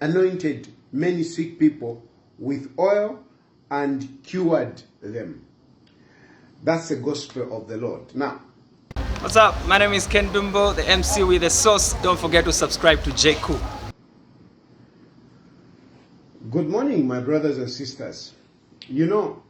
anointed many sick people with oil and cured them. That's the gospel of the Lord. Now, what's up? My name is Ken Dumbo, the MC with the sauce. Don't forget to subscribe to JQ. Good morning, my brothers and sisters. You know,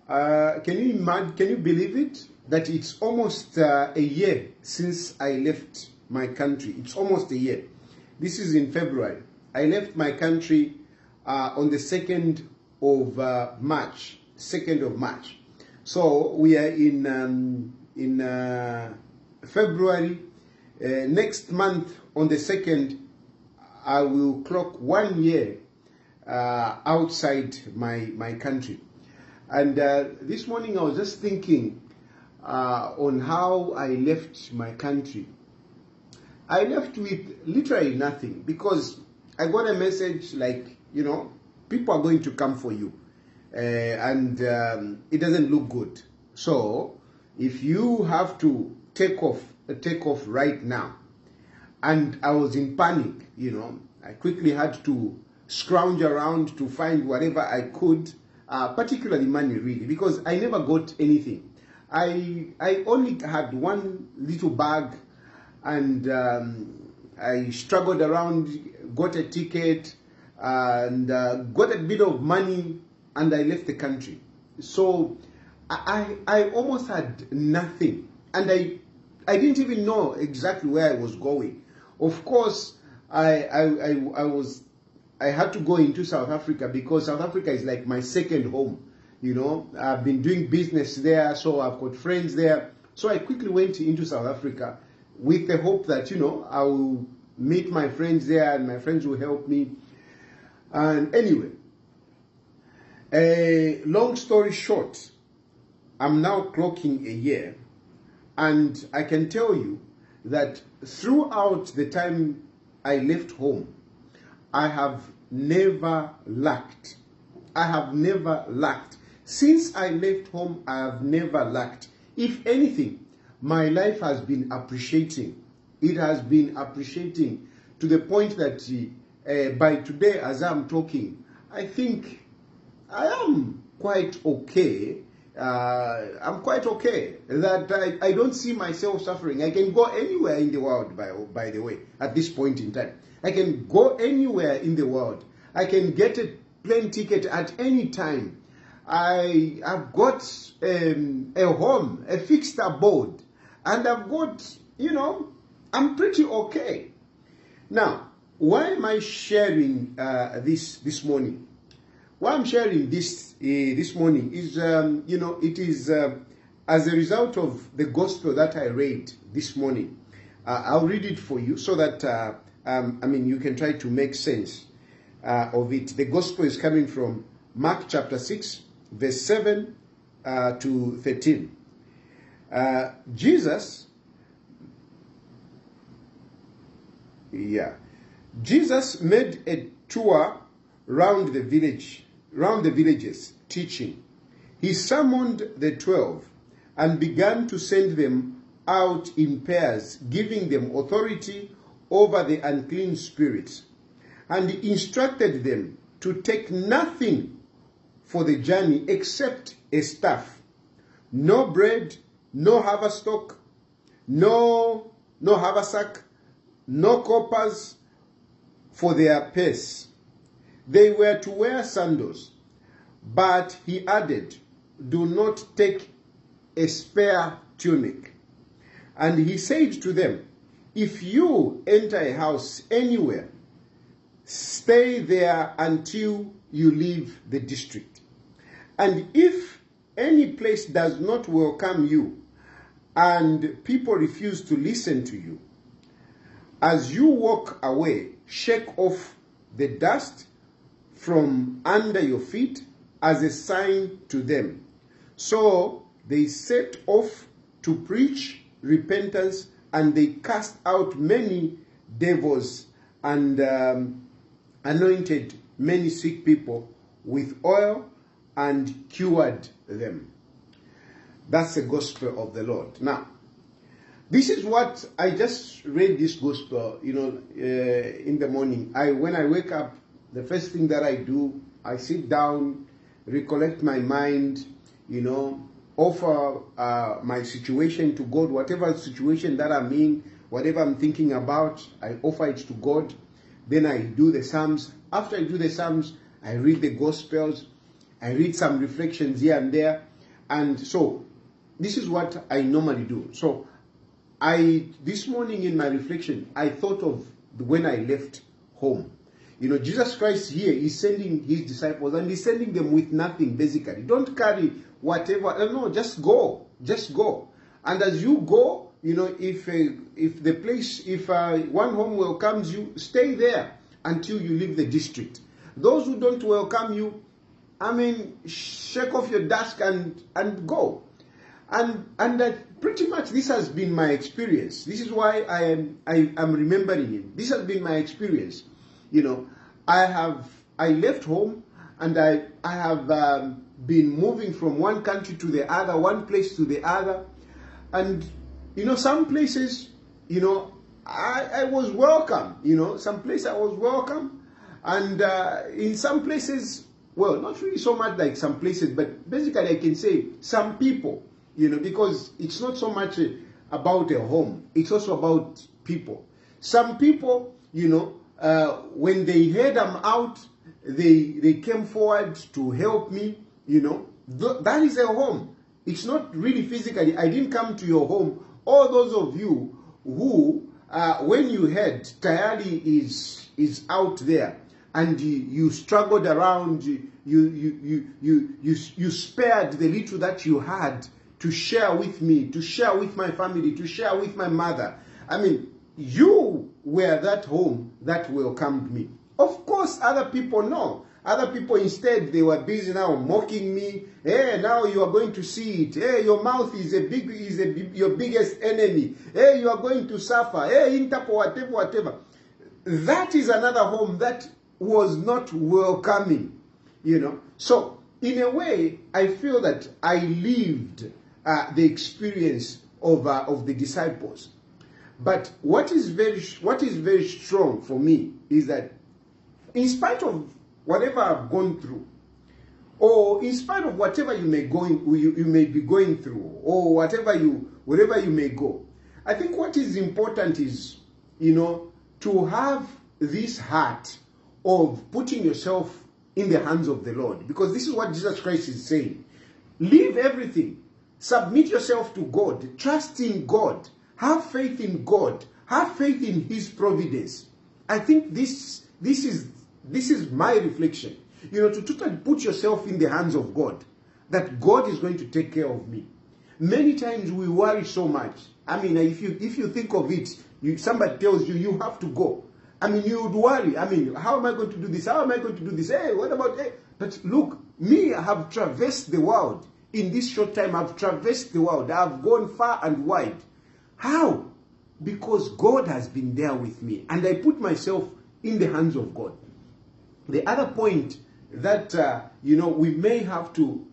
can you believe it? That it's almost a year since I left my country. It's almost a year. This is in February. I left my country on the 2nd of March. 2nd of March. So we are in February. Next month on the 2nd, I will clock 1 year outside my country. And this morning I was just thinking on how I left my country. I left with literally nothing, because I got a message like, you know, people are going to come for you, and it doesn't look good. So if you have to take off right now. And I was in panic, you know. I quickly had to scrounge around to find whatever I could, particularly money, really, because I never got anything. I only had one little bag, and I struggled around, got a ticket, and got a bit of money, and I left the country. So I almost had nothing, and I didn't even know exactly where I was going. Of course, I had to go into South Africa, because South Africa is like my second home. You know, I've been doing business there, so I've got friends there. So I quickly went into South Africa with the hope that, you know, I will meet my friends there and my friends will help me. And anyway, long story short, I'm now clocking a year, and I can tell you that throughout the time I left home, I have never lacked. I have never lacked. Since I left home, I have never lacked. If anything, my life has been appreciating. It has been appreciating to the point that by today, as I'm talking, I think I am quite okay. I'm quite okay. That I don't see myself suffering. I can go anywhere in the world, by the way, at this point in time. I can go anywhere in the world. I can get a plane ticket at any time. I've got a home, a fixed abode, and I've got, you know, I'm pretty okay. Now, why am I sharing this morning? Why I'm sharing this morning is, you know, it is as a result of the gospel that I read this morning. I'll read it for you so that, I mean, you can try to make sense of it. The gospel is coming from Mark chapter 6, verse 7 to 13. Jesus made a tour round the villages, teaching. He summoned the 12 and began to send them out in pairs, giving them authority over the unclean spirits. And he instructed them to take nothing for the journey except a staff, no bread, no haverstock, no haversack, no coppers for their purse. They were to wear sandals, but he added, do not take a spare tunic. And he said to them, if you enter a house anywhere, stay there until you leave the district. And if any place does not welcome you, and people refuse to listen to you, as you walk away, shake off the dust from under your feet as a sign to them. So they set off to preach repentance, and they cast out many devils and anointed many sick people with oil and cured them. That's the gospel of the Lord. Now, this is what I just read this gospel, in the morning. When I wake up, the first thing that I do, I sit down, recollect my mind, offer my situation to God, whatever situation that I'm in, whatever I'm thinking about, I offer it to God. Then I do the Psalms. After I do the Psalms, I read the Gospels. I read some reflections here and there. And so, this is what I normally do. So, this morning in my reflection, I thought of when I left home. Jesus Christ here is sending his disciples, and he's sending them with nothing, basically. Don't carry whatever. No, just go. Just go. And as you go, if one home welcomes you, stay there until you leave the district. Those who don't welcome you, shake off your dust and go. And pretty much this has been my experience. This is why I am remembering it. This has been my experience. I left home, and I have been moving from one country to the other, one place to the other. And, some places, I was welcome. Some places I was welcome. And in some places, well, not really so much like some places, but basically I can say some people, because it's not so much about a home. It's also about people. Some people, when they heard I'm out, they came forward to help me, That is a home. It's not really physically. I didn't come to your home. All those of you who, when you heard Tayali is out there, and you struggled around, you spared the little that you had to share with me, to share with my family, to share with my mother. You were that home that welcomed me. Of course, other people no. Other people instead, they were busy now mocking me. Hey, now you are going to see it. Hey, your mouth is your biggest enemy. Hey, you are going to suffer. Hey, Interpol, whatever. That is another home that was not welcoming, So, in a way, I feel that I lived the experience of the disciples. But what is very strong for me is that, in spite of whatever I've gone through, or in spite of whatever you may be going through, or wherever you may go, I think what is important is, to have this heart of putting yourself in the hands of the Lord. Because this is what Jesus Christ is saying. Leave everything. Submit yourself to God. Trust in God. Have faith in God. Have faith in his providence. I think this is my reflection. To totally put yourself in the hands of God. That God is going to take care of me. Many times we worry so much. If you think of it, somebody tells you have to go. You would worry. How am I going to do this? How am I going to do this? Hey, what about... Hey? But look, I have traversed the world. In this short time, I've traversed the world. I've gone far and wide. How? Because God has been there with me. And I put myself in the hands of God. The other point that, we may have to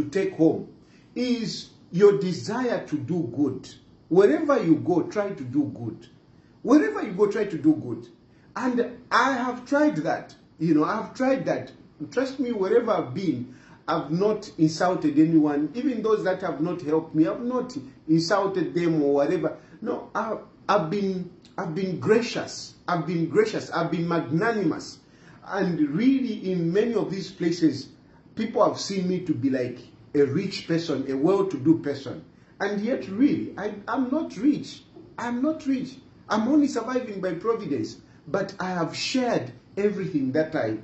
take home is your desire to do good. Wherever you go, try to do good. Wherever you go, try to do good. And I have tried that. I've tried that. Trust me, wherever I've been, I've not insulted anyone. Even those that have not helped me, I've not insulted them or whatever. No, I've been gracious. I've been gracious. I've been magnanimous. And really, in many of these places, people have seen me to be like a rich person, a well-to-do person. And yet, really, I'm not rich. I'm not rich. I'm only surviving by providence. But I have shared everything that I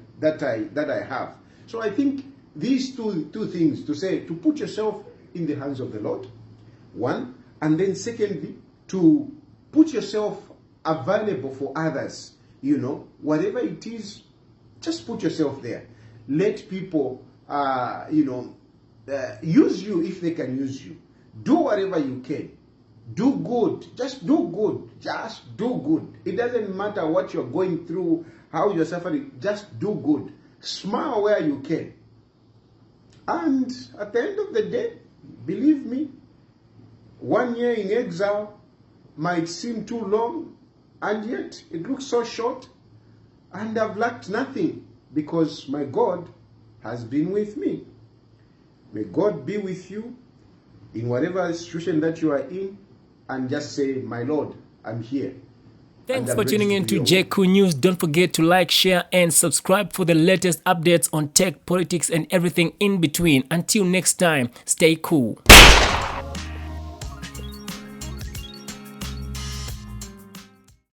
have. So I think these two things to say, to put yourself in the hands of the Lord, one, and then secondly, to put yourself available for others. Whatever it is, just put yourself there. Let people, use you if they can use you. Do whatever you can. Do good. Just do good. Just do good. It doesn't matter what you're going through, how you're suffering. Just do good. Smile where you can. And at the end of the day, believe me, 1 year in exile might seem too long, and yet it looks so short, and I've lacked nothing. because my God has been with me. May God be with you in whatever situation that you are in, and just say, my Lord, I'm here. Thanks for tuning in to JQ News. Don't forget to like, share, and subscribe for the latest updates on tech, politics, and everything in between. Until next time, stay cool.